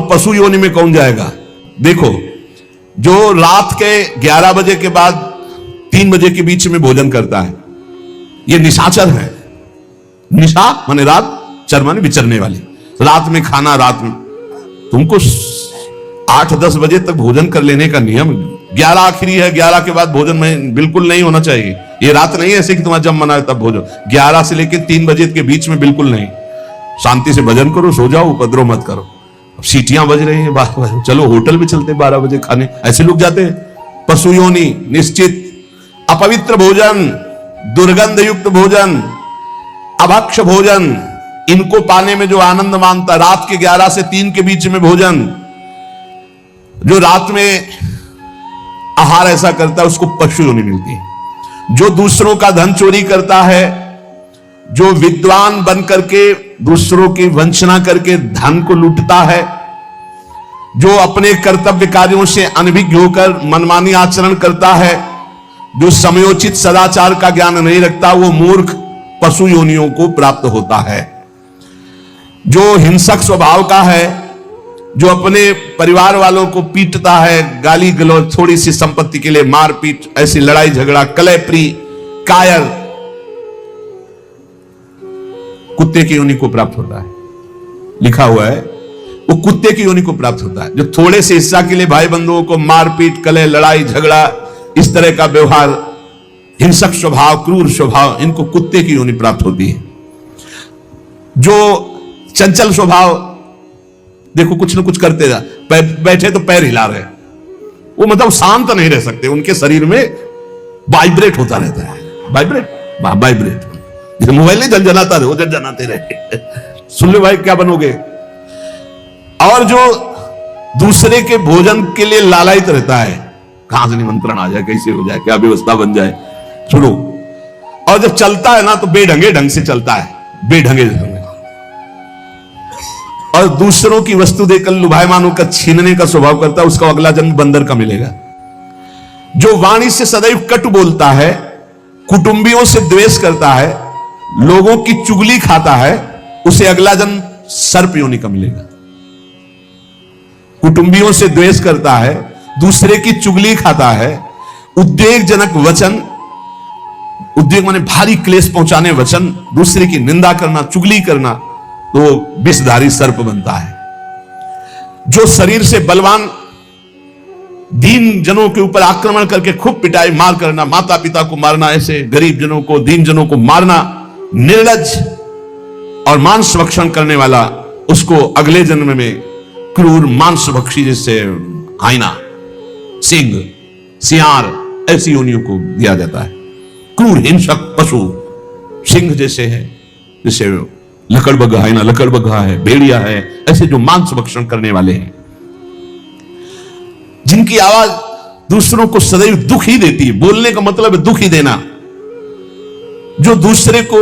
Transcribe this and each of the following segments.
पशु योनि में कौन जाएगा? देखो, जो रात के 11 बजे के बाद 3 बजे के बीच में भोजन करता है, ये निशाचर है। निशा माने रात, चर माने विचरने वाली। रात में खाना, रात में तुमको 8-10 बजे तक भोजन कर लेने का नियम, 11 आखिरी है, 11 के बाद भोजन में बिल्कुल नहीं होना चाहिए। ये रात नहीं है ऐसे कि तुम्हारा जब मना है तब भोजन, 11 से लेकर 3 बजे के बीच में बिल्कुल नहीं। शांति से भजन करो, सो जाओ, उपद्रव मत करो। अब सीटियां बज रही हैं 12 बजे, चलो होटल भी चलते 12 बजे खाने, ऐसे लोग जाते हैं। पशु योनि, निश्चित अपवित्र भोजन, दुर्गंध युक्त भोजन, अभक्ष भोजन, इनको पाने में जो आनंद मानता, रात के 11 से 3 के बीच में भोजन, जो रात में आहार ऐसा करता है उसको पशु योनि मिलती है। जो दूसरों का धन चोरी करता है, जो विद्वान बन करके दूसरों की वंचना करके धन को लूटता है, जो अपने कर्तव्य कार्यों से अनभिज्ञ होकर मनमानी आचरण करता है, जो समयोचित सदाचार का ज्ञान नहीं रखता, वो मूर्ख पशु योनियों को प्राप्त होता है। जो हिंसक स्वभाव का है, जो अपने परिवार वालों को पीटता है, गाली गलौज, थोड़ी सी संपत्ति के लिए मारपीट, ऐसी लड़ाई झगड़ा, कलहप्रिय, कायर, कुत्ते की योनि को प्राप्त होता है। लिखा हुआ है वो कुत्ते की योनि को प्राप्त होता है। जो थोड़े से हिस्सा के लिए भाई बंधुओं को मारपीट, कलह, लड़ाई झगड़ा, इस तरह का व्यवहार, हिंसक स्वभाव, क्रूर स्वभाव, इनको कुत्ते की योनि प्राप्त होती है। जो चंचल स्वभाव, देखो कुछ न कुछ करते जा, बैठे तो पैर हिला रहे, वो मतलब शांत नहीं रह सकते, उनके शरीर में वाइब्रेट होता रहता है। वाइब्रेट जैसे मोबाइल नहीं झनझनाता रहे, वो झनझनाते रहे। सुन लो भाई क्या बनोगे। और जो दूसरे के भोजन के लिए लालायित रहता है, कहां से निमंत्रण आ जाए, कैसे हो जाए, क्या व्यवस्था बन जाए, सुनो। और जब चलता है ना तो बेढंगे ढंग से चलता है, बेढंगे ढंग। और दूसरों की वस्तु देकर लुभायमान होकर छीनने का स्वभाव करता है, उसका अगला जन्म बंदर का मिलेगा। जो वाणी से सदैव कटु बोलता है, कुटुंबियों से द्वेष करता है, लोगों की चुगली खाता है, उसे अगला जन्म सर्प योनि का मिलेगा। कुटुंबियों से द्वेष करता है, दूसरे की चुगली खाता है, उद्वेगजनक वचन, उद्वेग माने भारी क्लेश पहुंचाने वचन, दूसरे की निंदा करना, चुगली करना, तो विषधारी सर्प बनता है। जो शरीर से बलवान दीन जनों के ऊपर आक्रमण करके खूब पिटाई मार करना, माता पिता को मारना, ऐसे गरीब जनों को, दीन जनों को मारना, निर्लज्ज और मांस भक्षण करने वाला, उसको अगले जन्म में क्रूर मांस भक्षी, जैसे हाइना, सिंह, सियार, ऐसी योनियों को दिया जाता है। क्रूर हिंसक पशु सिंह जैसे है, जैसे लकड़बग्घा, हाइना लकड़बग्घा है, भेड़िया है, ऐसे जो मांस भक्षण करने वाले हैं, जिनकी आवाज दूसरों को सदैव दुख ही देती है। बोलने का मतलब है दुख ही देना। जो दूसरे को,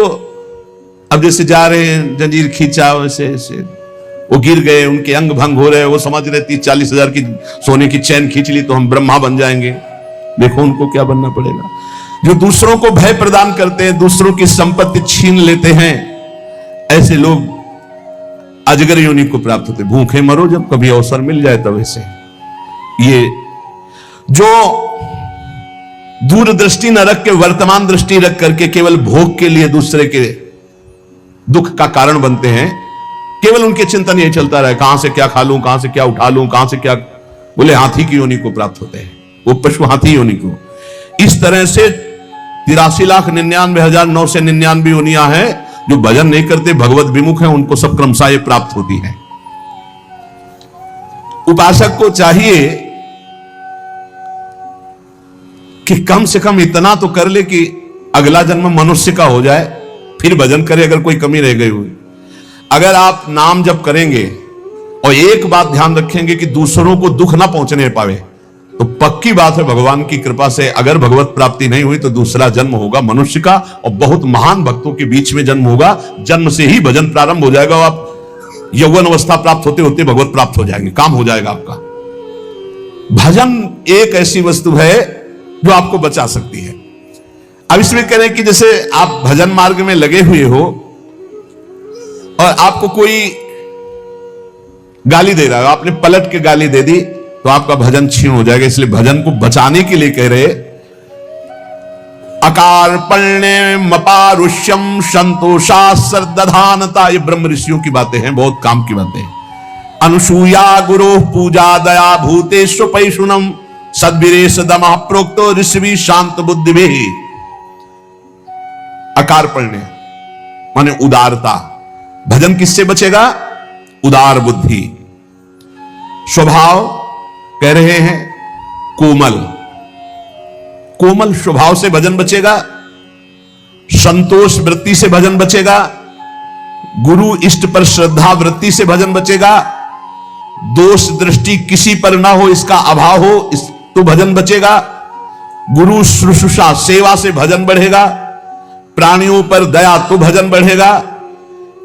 अब जैसे जा रहे हैं, जंजीर खींचा, वैसे ऐसे वो गिर गए, उनके अंग भंग हो रहे, वो समझ रहे 30-40 हजार की सोने की चैन खींच ली तो हम ब्रह्मा बन जाएंगे। देखो उनको क्या बनना पड़ेगा। जो दूसरों को भय प्रदान करते हैं, दूसरों की संपत्ति छीन लेते हैं, ऐसे लोग अजगर योनि को प्राप्त होते। भूखे मरो जब कभी अवसर मिल जाए तब। ऐसे ये जो दूरदृष्टि न रख के वर्तमान दृष्टि रख करके केवल भोग के लिए दूसरे के दुख का कारण बनते हैं, केवल उनके चिंतन यही चलता रहे, कहां से क्या खा लूं, कहां से क्या उठा लूं, कहां से क्या, बोले हाथी की योनि को प्राप्त होते हैं, वो पशु हाथी योनि को। इस तरह से 83,99,999 योनियां हैं। जो भजन नहीं करते, भगवत विमुख हैं, उनको सब क्रमशः ये प्राप्त होती है। उपासक को चाहिए कि कम से कम इतना तो कर ले कि अगला जन्म मनुष्य का हो जाए, फिर भजन करे अगर कोई कमी रह गई हुई। अगर आप नाम जप करेंगे और एक बात ध्यान रखेंगे कि दूसरों को दुख ना पहुंचने पावे, तो पक्की बात है भगवान की कृपा से अगर भगवत प्राप्ति नहीं हुई तो दूसरा जन्म होगा मनुष्य का, और बहुत महान भक्तों के बीच में जन्म होगा। जन्म से ही भजन प्रारंभ हो जाएगा और आप यौवन अवस्था प्राप्त होते होते भगवत प्राप्त हो जाएंगे, काम हो जाएगा आपका। भजन एक ऐसी वस्तु है जो आपको बचा सकती है। अब इसमें कह रहे हैं कि जैसे आप भजन मार्ग में लगे हुए हो और आपको कोई गाली दे रहा है, आपने पलट के गाली दे दी तो आपका भजन छीन हो जाएगा। इसलिए भजन को बचाने के लिए कह रहे, अकार पण्य मपारुष्यम संतोषा सरदधानता। ये ब्रह्म ऋषियों की बातें हैं, बहुत काम की बातें हैं। अनुसूया गुरु पूजा दया भूतेषु पैशुनम सद्भिरेश दमः प्रोक्तो ऋषि शांत बुद्धि भी। अकार पण्य माने उदारता। भजन किससे बचेगा? उदार बुद्धि। स्वभाव कह रहे हैं कोमल, कोमल स्वभाव से भजन बचेगा। संतोष वृत्ति से भजन बचेगा। गुरु इष्ट पर श्रद्धा वृत्ति से भजन बचेगा। दोष दृष्टि किसी पर ना हो, इसका अभाव हो तो भजन बचेगा। गुरु शुश्रूषा सेवा से भजन बढ़ेगा। प्राणियों पर दया तो भजन बढ़ेगा।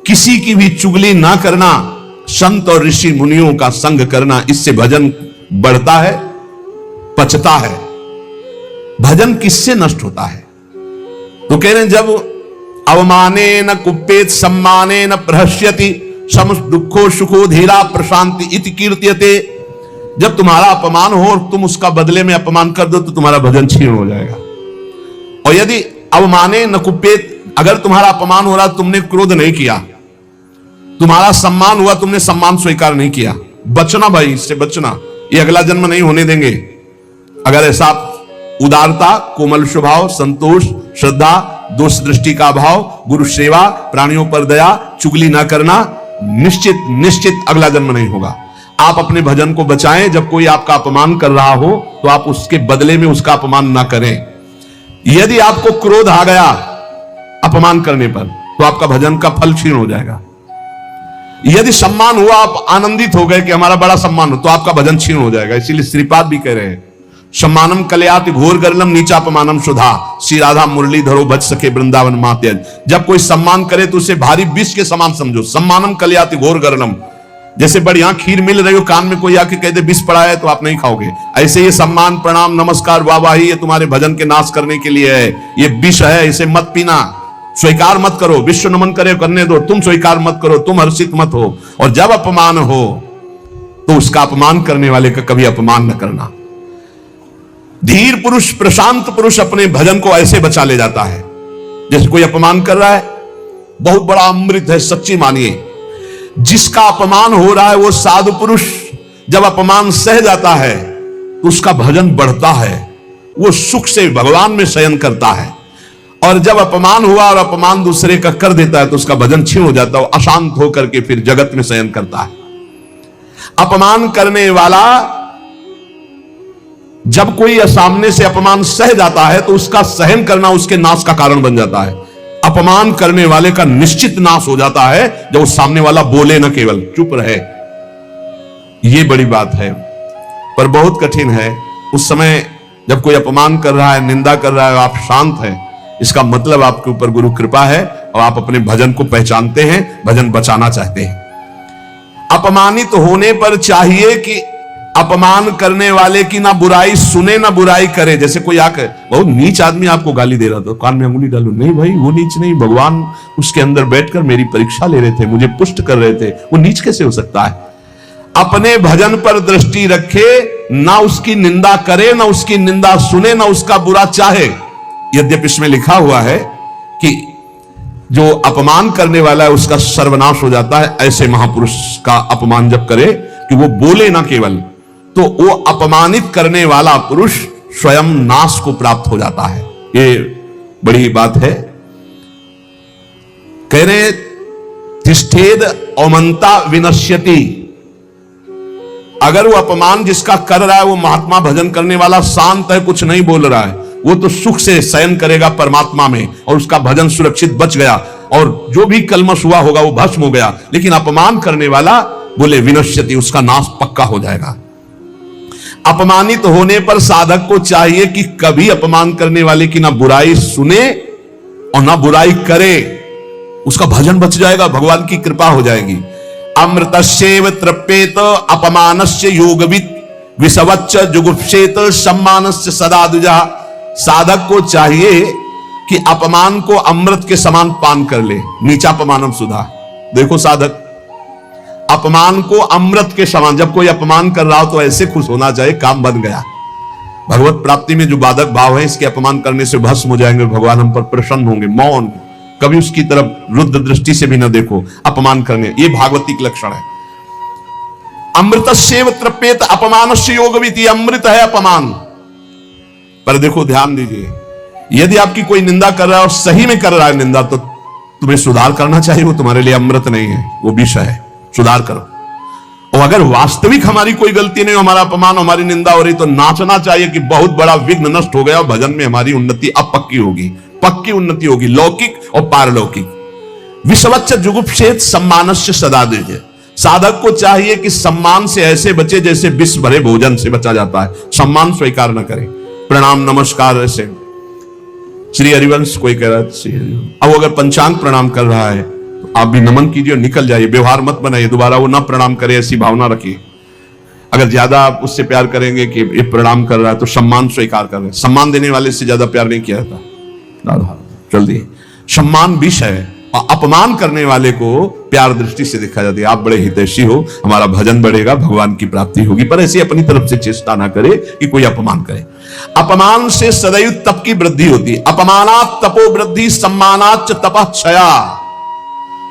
किसी की भी चुगली ना करना, संत और ऋषि मुनियों का संग करना, इससे भजन बढ़ता है, पचता है। भजन किससे नष्ट होता है? तो कह रहे हैं जब अवमाने न कुप्पेत सम्माने न प्रहस्यति सम दुखो सुखो धीरा प्रशांति इति कीर्त्यते। जब तुम्हारा अपमान हो और तुम उसका बदले में अपमान कर दो तो तुम्हारा भजन छीन हो जाएगा। और यदि अवमाने न कुप्पेत, अगर तुम्हारा अपमान हो रहा, तुमने क्रोध नहीं किया, तुम्हारा सम्मान हुआ, तुमने सम्मान स्वीकार नहीं किया, बचना भाई, इससे बचना, ये अगला जन्म नहीं होने देंगे। अगर ऐसा उदारता, कोमल स्वभाव, संतोष, श्रद्धा, दोष दृष्टि का अभाव, गुरु सेवा, प्राणियों पर दया, चुगली ना करना, निश्चित निश्चित अगला जन्म नहीं होगा। आप अपने भजन को बचाएं। जब कोई आपका अपमान कर रहा हो तो आप उसके बदले में उसका अपमान ना करें। यदि आपको क्रोध आ गया अपमान करने पर तो आपका भजन का फल क्षीण हो जाएगा। यदि सम्मान हुआ, आप आनंदित हो गए कि हमारा बड़ा सम्मान हो, तो आपका भजन क्षीण हो जाएगा। इसीलिए श्रीपाद भी कह रहे हैं, सम्मानम कलयाति घोर गर्लम नीचापमानम सुधा। श्री राधा मुरली धरो बच सके वृंदावन मात्यज। जब कोई सम्मान करे तो उसे भारी विष के समान समझो। सम्मानम कलयाति घोर गर्लम, जैसे बढ़िया खीर मिल रही हो, कान में कोई आके कह दे विष पड़ा है तो आप नहीं खाओगे, ऐसे ये सम्मान प्रणाम नमस्कार वाहवाही ये तुम्हारे भजन के नाश करने के लिए है, ये विष है, इसे मत पीना, स्वीकार मत करो। विश्व नमन करे करने दो, तुम स्वीकार मत करो, तुम हर्षित मत हो। और जब अपमान हो तो उसका अपमान करने वाले का कभी अपमान न करना। धीर पुरुष, प्रशांत पुरुष अपने भजन को ऐसे बचा ले जाता है। जैसे कोई अपमान कर रहा है, बहुत बड़ा अमृत है, सच्ची मानिए। जिसका अपमान हो रहा है वो साधु पुरुष जब अपमान सह जाता है तो उसका भजन बढ़ता है, वो सुख से भगवान में शयन करता है। और जब अपमान हुआ और अपमान दूसरे का कर देता है तो उसका भजन छीन हो जाता है, अशांत होकर के फिर जगत में शयन करता है। अपमान करने वाला जब कोई सामने से अपमान सह जाता है तो उसका सहन करना उसके नाश का कारण बन जाता है। अपमान करने वाले का निश्चित नाश हो जाता है जब उस सामने वाला बोले न, केवल चुप रहे। यह बड़ी बात है, पर बहुत कठिन है। उस समय जब कोई अपमान कर रहा है, निंदा कर रहा है, आप शांत हैं, इसका मतलब आपके ऊपर गुरु कृपा है और आप अपने भजन को पहचानते हैं, भजन बचाना चाहते हैं। अपमानित होने पर चाहिए कि अपमान करने वाले की ना बुराई सुने ना बुराई करे। जैसे कोई आकर बहुत नीच आदमी आपको गाली दे रहा था, कान में अंगुली डालो, नहीं भाई वो नीच नहीं, भगवान उसके अंदर बैठकर मेरी परीक्षा ले रहे थे, मुझे पुष्ट कर रहे थे, वो नीच कैसे हो सकता है? अपने भजन पर दृष्टि रखे, ना उसकी निंदा करे, ना उसकी निंदा सुने, ना उसका बुरा चाहे। यद्यपि इसमें लिखा हुआ है कि जो अपमान करने वाला है उसका सर्वनाश हो जाता है। ऐसे महापुरुष का अपमान जब करे कि वो बोले ना केवल, तो वो अपमानित करने वाला पुरुष स्वयं नाश को प्राप्त हो जाता है। ये बड़ी बात है। कह रहे तिष्ठेद औमंता विनश्यति। अगर वो अपमान जिसका कर रहा है वो महात्मा भजन करने वाला शांत है, कुछ नहीं बोल रहा है, वो तो सुख से शयन करेगा परमात्मा में और उसका भजन सुरक्षित बच गया और जो भी कलमश हुआ होगा वो भस्म हो गया। लेकिन अपमान करने वाला बोले विनश्यति, उसका नाश पक्का हो जाएगा। अपमानित होने पर साधक को चाहिए कि कभी अपमान करने वाले की ना बुराई सुने और ना बुराई करे, उसका भजन बच जाएगा, भगवान की कृपा हो जाएगी। अमृतस्यैव तृप्येत अपमानस्य योगवित् विषवच्च जुगुप्सेत सम्मानस्य सदा द्विजा। साधक को चाहिए कि अपमान को अमृत के समान पान कर ले, नीचापमानम सुधा। देखो साधक, अपमान को अमृत के समान, जब कोई अपमान कर रहा हो तो ऐसे खुश होना चाहिए, काम बन गया। भगवत प्राप्ति में जो बाधक भाव है, इसके अपमान करने से भस्म हो जाएंगे, भगवान हम पर प्रसन्न होंगे। मौन, कभी उसकी तरफ रुद्र दृष्टि से भी न देखो, अपमान करने, ये भागवतिक लक्षण है। अमृतस्येव तृप्येत अपमानस्य योगविति, अमृत है अपमान। पर देखो, ध्यान दीजिए, यदि आपकी कोई निंदा कर रहा है और सही में कर रहा है निंदा, तो तुम्हें सुधार करना चाहिए। वो तुम्हारे लिए अमृत नहीं है, वो विष है, सुधार करो। और अगर वास्तविक हमारी कोई गलती नहीं, हमारा अपमान, हमारी निंदा हो रही, तो नाचना चाहिए कि बहुत बड़ा विघ्न नष्ट हो गया और भजन में हमारी उन्नति अब पक्की होगी, पक्की उन्नति होगी, लौकिक और पारलौकिक। विश्वच्च जुगुप्सेत सम्मानस्य सदा दीजिए। साधक को चाहिए कि सम्मान से ऐसे बचे जैसे विष भरे भोजन से बचा जाता है। सम्मान स्वीकार न करे, प्रणाम नमस्कार ऐसे। श्री हरिवंश कोई कह रहा है, अब अगर पंचांग प्रणाम कर रहा है तो आप भी नमन कीजिए और निकल जाइए, व्यवहार मत बनाइए, दोबारा वो ना प्रणाम करे, ऐसी भावना रखिए। अगर ज्यादा आप उससे प्यार करेंगे कि ये प्रणाम कर रहा है, तो सम्मान स्वीकार कर रहे हैं। सम्मान देने वाले से ज्यादा प्यार नहीं किया जाता। जल्दी, सम्मान विष है और अपमान करने वाले को प्यार दृष्टि से देखा जाता है। आप बड़े हितैषी हो, हमारा भजन बढ़ेगा, भगवान की प्राप्ति होगी। पर ऐसी अपनी तरफ से चेष्टा ना करे कि कोई अपमान करे। अपमान से सदैव तप की वृद्धि होती है। अपमानात तपो वृद्धि, सम्मानात तपः क्षया।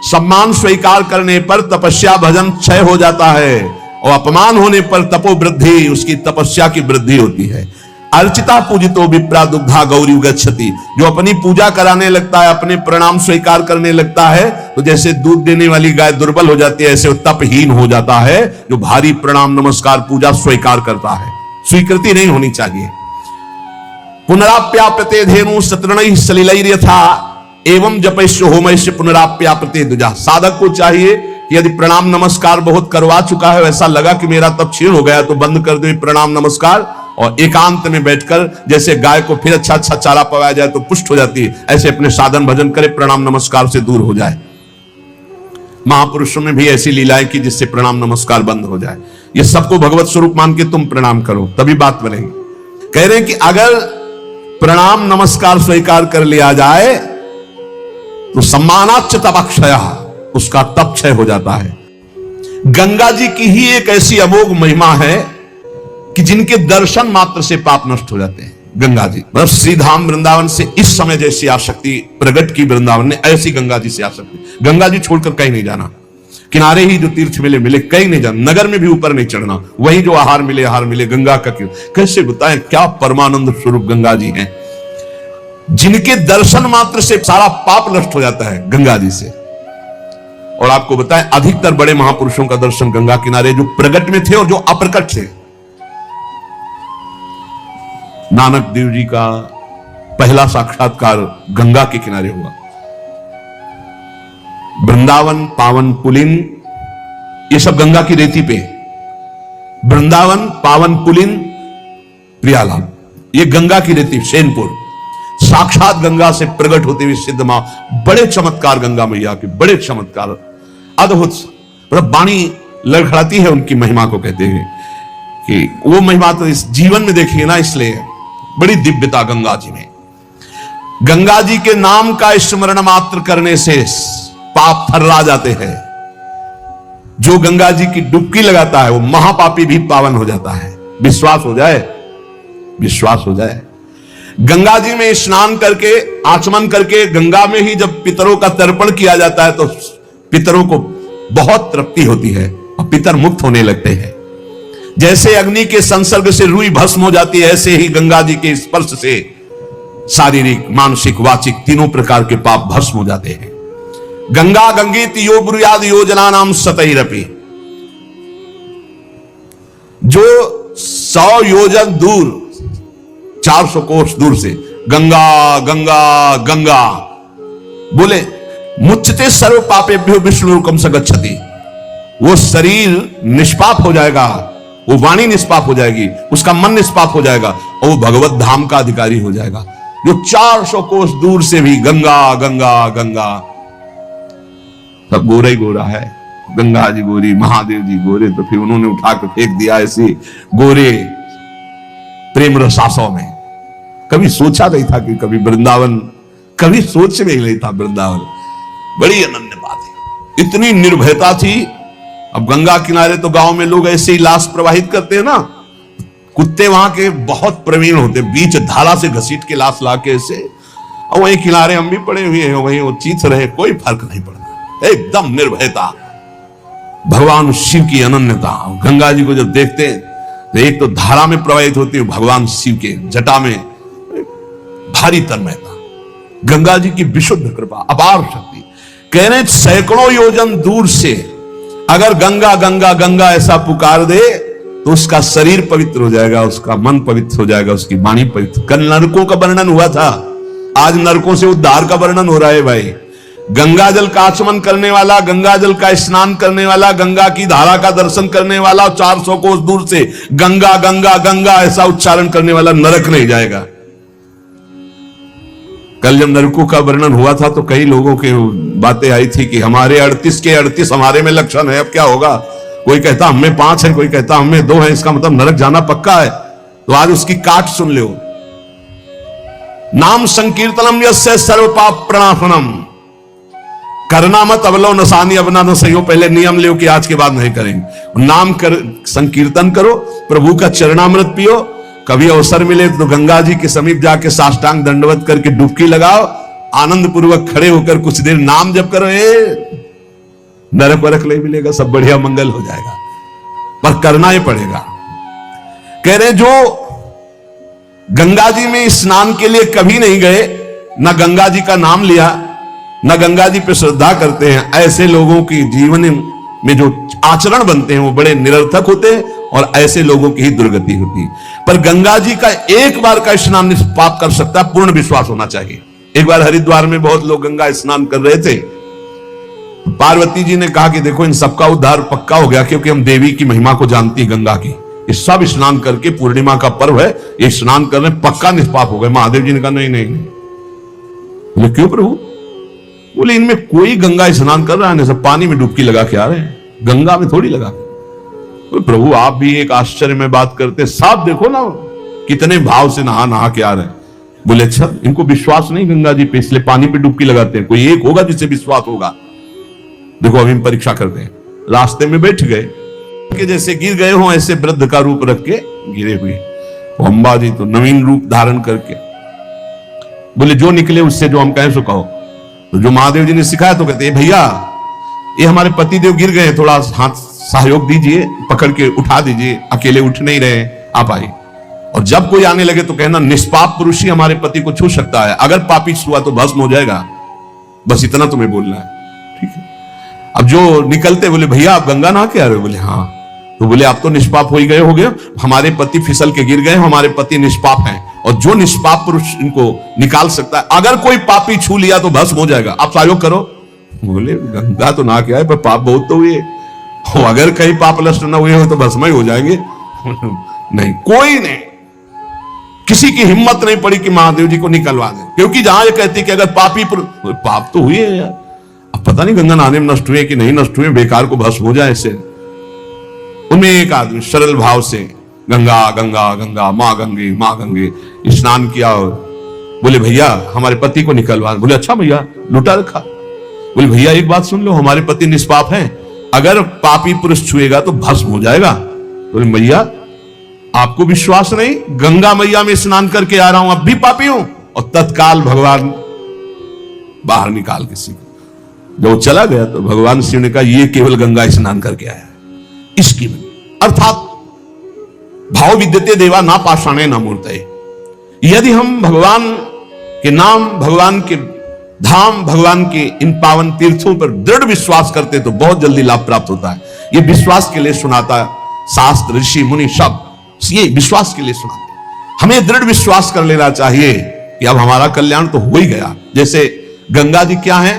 सम्मान स्वीकार करने पर तपस्या भजन क्षय हो जाता है, और अपमान होने पर तपो वृद्धि, उसकी तपस्या की वृद्धि होती है। अर्चिता पूजितो विप्रा दुग्धा गौरी गच्छति। जो अपनी पूजा कराने लगता है, अपने प्रणाम स्वीकार करने लगता है, तो जैसे दूध देने वाली गाय दुर्बल हो जाती है, ऐसे वो तपहीन हो जाता है जो भारी प्रणाम नमस्कार पूजा स्वीकार करता है। स्वीकृति नहीं होनी चाहिए। पुनराप्याप्यते धेनु सतृणैः सलिलैर्यथा एवं जपैश्य होमैश्य पुनराप्याप्यते द्विजा। साधक को चाहिए कि यदि प्रणाम नमस्कार बहुत करवा चुका है, वैसा लगा कि मेरा तप क्षीण हो गया, तो बंद कर दे प्रणाम नमस्कार और एकांत में बैठकर, जैसे गाय को फिर अच्छा अच्छा चारा पवाया जाए तो पुष्ट हो जाती है, ऐसे अपने साधन भजन करे, प्रणाम नमस्कार से दूर हो जाए। महापुरुषों में भी ऐसी लीलाएं की जिससे प्रणाम नमस्कार बंद हो जाए। ये सबको भगवत स्वरूप मान के तुम प्रणाम करो, तभी बात बनेगी। कह रहे हैं कि अगर प्रणाम नमस्कार स्वीकार कर लिया जाए तो सम्मानाच्च तपक्षय, उसका तप क्षय हो जाता है। गंगा जी की ही एक ऐसी अमोघ महिमा है कि जिनके दर्शन मात्र से पाप नष्ट हो जाते हैं। गंगा जी मतलब श्रीधाम वृंदावन से इस समय जैसी आसक्ति प्रगट की वृंदावन ने, ऐसी गंगा जी से आसक्ति। गंगा जी छोड़कर कहीं नहीं जाना, किनारे ही जो तीर्थ मिले मिले, कहीं नहीं जाना, नगर में भी ऊपर नहीं चढ़ना, वही जो आहार मिले गंगा का। क्यों, कैसे बताएं, क्या परमानंद स्वरूप गंगा जी हैं, जिनके दर्शन मात्र से सारा पाप नष्ट हो जाता है गंगा जी से। और आपको बताएं, अधिकतर बड़े महापुरुषों का दर्शन गंगा किनारे, जो प्रगट में थे और जो अप्रकट थे। नानक देव जी का पहला साक्षात्कार गंगा के किनारे हुआ। वृंदावन पावन पुलिन, ये सब गंगा की रेती पे। वृंदावन पावन पुलिन प्रियालाल, ये गंगा की रेती, सेनपुर। साक्षात गंगा से प्रकट होते हुए सिद्ध मां, बड़े चमत्कार गंगा मैया के, बड़े चमत्कार, अद्भुत। मतलब वाणी लड़खड़ाती है उनकी महिमा को, कहते हैं कि वो महिमा तो इस जीवन में देखिए ना, इसलिए बड़ी दिव्यता गंगा जी में। गंगा जी के नाम का स्मरण मात्र करने से पाप थर्रा जाते हैं। जो गंगा जी की डुबकी लगाता है वो महापापी भी पावन हो जाता है। विश्वास हो जाए, विश्वास हो जाए। गंगा जी में स्नान करके, आचमन करके, गंगा में ही जब पितरों का तर्पण किया जाता है तो पितरों को बहुत तृप्ति होती है और पितर मुक्त होने लगते हैं। जैसे अग्नि के संसर्ग से रुई भस्म हो जाती है, ऐसे ही गंगा जी के स्पर्श से शारीरिक, मानसिक, वाचिक तीनों प्रकार के पाप भस्म हो जाते हैं। गंगा गंगेति यो ब्रूयाद योजना नाम सतैरपि। जो 100 योजन दूर, 400 कोस दूर से गंगा गंगा गंगा बोले, मुच्यते सर्व पापेभ्यो विष्णुरुकम स गच्छति। वो शरीर निष्पाप हो जाएगा, वो वाणी निष्पाप हो जाएगी, उसका मन निष्पाप हो जाएगा और वो भगवत धाम का अधिकारी हो जाएगा। जो 400 कोस दूर से भी गंगा गंगा गंगा, सब गोरा ही गोरा है। गंगा जी गोरी, महादेव जी गोरे, तो फिर उन्होंने उठा कर फेंक दिया ऐसे गोरे प्रेम रसासों में। कभी सोचा नहीं था कि कभी वृंदावन, कभी सोच में ही नहीं था वृंदावन। बड़ी अनन्य बात है, इतनी निर्भयता थी अब गंगा किनारे तो गांव में लोग ऐसे ही लाश प्रवाहित करते हैं ना, कुत्ते वहां के बहुत प्रवीण होते, बीच धारा से घसीट के लाश ला के ऐसे, और वहीं किनारे हम भी पड़े हुए हैं, वहीं वो चीथ रहे, कोई फर्क नहीं पड़ता, एकदम निर्भयता, भगवान शिव की अनन्यता। गंगा जी को जब देखते हैं तो एक तो धारा में प्रवाहित होती है, भगवान शिव के जटा में भारी तन्मयता, गंगा जी की विशुद्ध कृपा, अपार शक्ति। कह रहे सैकड़ों योजन दूर से अगर गंगा गंगा गंगा ऐसा पुकार दे तो उसका शरीर पवित्र हो जाएगा, उसका मन पवित्र हो जाएगा, उसकी वाणी पवित्र। कल नरकों का वर्णन हुआ था, आज नरकों से उद्धार का वर्णन हो रहा है भाई। गंगा जल का आचमन करने वाला, गंगा जल का स्नान करने वाला, गंगा की धारा का दर्शन करने वाला, 400 कोस दूर से गंगा गंगा गंगा ऐसा उच्चारण करने वाला नरक नहीं जाएगा। कल जब नरकों का वर्णन हुआ था तो कई लोगों की बातें आई थी कि हमारे 38 के 38 हमारे में लक्षण है, अब क्या होगा। कोई कहता हमें 5 है, कोई कहता हमें 2 है, इसका मतलब नरक जाना पक्का है। तो आज उसकी काट सुन लो। नाम संकीर्तनम यस्य सर्व पाप प्रणाशनम, करना मत अवलो नसानी अबना न सही हो, पहले नियम लो कि आज के बाद नहीं करेंगे। नाम कर संकीर्तन करो, प्रभु का चरणामृत पियो, कभी अवसर मिले तो गंगा जी के समीप जाके साष्टांग दंडवत करके डुबकी लगाओ, आनंद पूर्वक खड़े होकर कुछ देर नाम जप करो, नरक वरक नहीं मिलेगा, सब बढ़िया मंगल हो जाएगा, पर करना ही पड़ेगा। कह रहे जो गंगा जी में स्नान के लिए कभी नहीं गए, ना गंगा जी का नाम लिया, ना गंगा जी पे श्रद्धा करते हैं, ऐसे लोगों की जीवन में जो आचरण बनते हैं वो बड़े निरर्थक होते हैं और ऐसे लोगों की ही दुर्गति होती है। पर गंगा जी का एक बार का स्नान निष्पाप कर सकता है, पूर्ण विश्वास होना चाहिए। एक बार हरिद्वार में बहुत लोग गंगा स्नान कर रहे थे, पार्वती जी ने कहा कि देखो इन सबका उद्धार पक्का हो गया, क्योंकि हम देवी की महिमा को जानती है गंगा की, ये सब स्नान करके पूर्णिमा का पर्व है, ये स्नान करने पक्का निष्पाप हो गए। महादेव जी ने कहा नहीं नहीं नहीं। बोले क्यों प्रभु? बोले इनमें कोई गंगा स्नान कर रहा है, सब पानी में डुबकी लगा के आ रहे हैं, गंगा में थोड़ी लगा। तो प्रभु आप भी एक आश्चर्य में बात करते, साफ देखो ना कितने भाव से नहा नहा के आ रहे हैं। बोले अच्छा इनको विश्वास नहीं गंगा जी पे, इसलिए पानी पे डुबकी लगाते हैं, कोई एक होगा जिससे विश्वास होगा। देखो अभी हम परीक्षा करते हैं, रास्ते में बैठ गए कि जैसे गिर गए हो ऐसे वृद्ध का रूप रख के गिरे हुए, अम्बा जी तो नवीन रूप धारण करके बोले जो निकले उससे जो हम कहें सो कहो। तो जो महादेव जी ने सिखाया तो कहते भैया ये हमारे पति देव गिर गए, थोड़ा हाथ सहयोग दीजिए, पकड़ के उठा दीजिए, अकेले उठ नहीं रहे, आप आइए। और जब कोई आने लगे तो कहना निष्पाप पुरुष ही हमारे पति को छू सकता है, अगर पापी छुआ तो भस्म हो जाएगा, बस इतना तुम्हें बोलना है, ठीक है। अब जो निकलते बोले भैया आप गंगा नहा के आ रहे हो? बोले हाँ। तो बोले आप तो निष्पाप हो ही गए होगे, हमारे पति फिसल के गिर गए, हमारे पति निष्पाप हैं, और जो निष्पाप पुरुष इनको निकाल सकता है, अगर कोई पापी छू लिया तो भस्म हो जाएगा, आप सहयोग करो। बोले गंगा तो नहा के आए पर पाप बहुत तो हुए, अगर कहीं पाप नष्ट न हुए हो तो भस्म ही हो जाएंगे। नहीं, कोई नहीं, किसी की हिम्मत नहीं पड़ी कि महादेव जी को निकलवा दे, क्योंकि जहां ये कहती कि अगर पापी पाप तो हुए यार, अब पता नहीं गंगा नहाने में नष्ट हुए कि नहीं नष्ट हुए, बेकार को भस्म हो जाए ऐसे। उनमें एक आदमी सरल भाव से गंगा गंगा गंगा माँ गंगे स्नान किया, बोले भैया हमारे पति को निकलवा। बोले अच्छा भैया, लुटा रखा। बोले भैया एक बात सुन लो, हमारे पति निष्पाप हैं, अगर पापी पुरुष छुएगा तो भस्म हो जाएगा। बोले मैया आपको विश्वास नहीं, गंगा मैया में स्नान करके आ रहा हूं, अब भी पापी हूं। और तत्काल भगवान बाहर निकाल किसी को, जब वो चला गया तो भगवान शिव ने कहा ये केवल गंगा स्नान करके आया है, इसकी अर्थात भाव विद्यते देवा ना पाषाणे ना मूर्तये। यदि हम भगवान के नाम, भगवान के धाम, भगवान के इन पावन तीर्थों पर दृढ़ विश्वास करते तो बहुत जल्दी लाभ प्राप्त होता है। ये विश्वास के लिए सुनाता है शास्त्र, ऋषि मुनि सब ये विश्वास के लिए सुनाते। हमें दृढ़ विश्वास कर लेना चाहिए कि अब हमारा कल्याण तो हो ही गया। जैसे गंगा जी क्या है?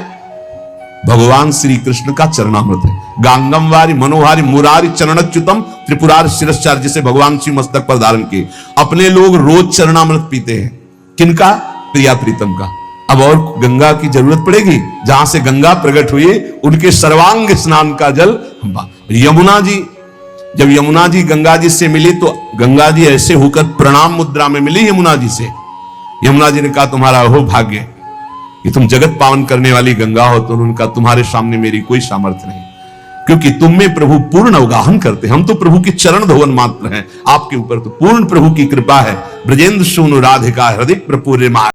भगवान श्री कृष्ण का चरणामृत है। गांगम वारी मनोहारी मुरारी चरणच्युतम त्रिपुरार शिरश्चार, जिसे भगवान शिव मस्तक पर धारण किए। अपने लोग रोज चरणामृत पीते हैं, किनका? प्रिया प्रीतम का। अब और गंगा की जरूरत पड़ेगी? जहां से गंगा प्रकट हुई उनके सर्वांग स्नान का जल। यमुना जी, जब यमुना जी गंगा जी से मिली तो गंगा जी ऐसे होकर प्रणाम मुद्रा में मिली यमुना जी से। यमुना जी ने कहा तुम्हारा हो भाग्य कि तुम जगत पावन करने वाली गंगा हो, तो उन्होंने कहा तुम्हारे सामने मेरी कोई सामर्थ्य नहीं। क्योंकि तुम में प्रभु पूर्ण अवगाहन करते। हम तो प्रभु के चरण धोवन मात्र हैं, आपके ऊपर तो पूर्ण प्रभु की कृपा है। ब्रजेंद्र सोनु राधिका हृदय प्रपूर्यमाण।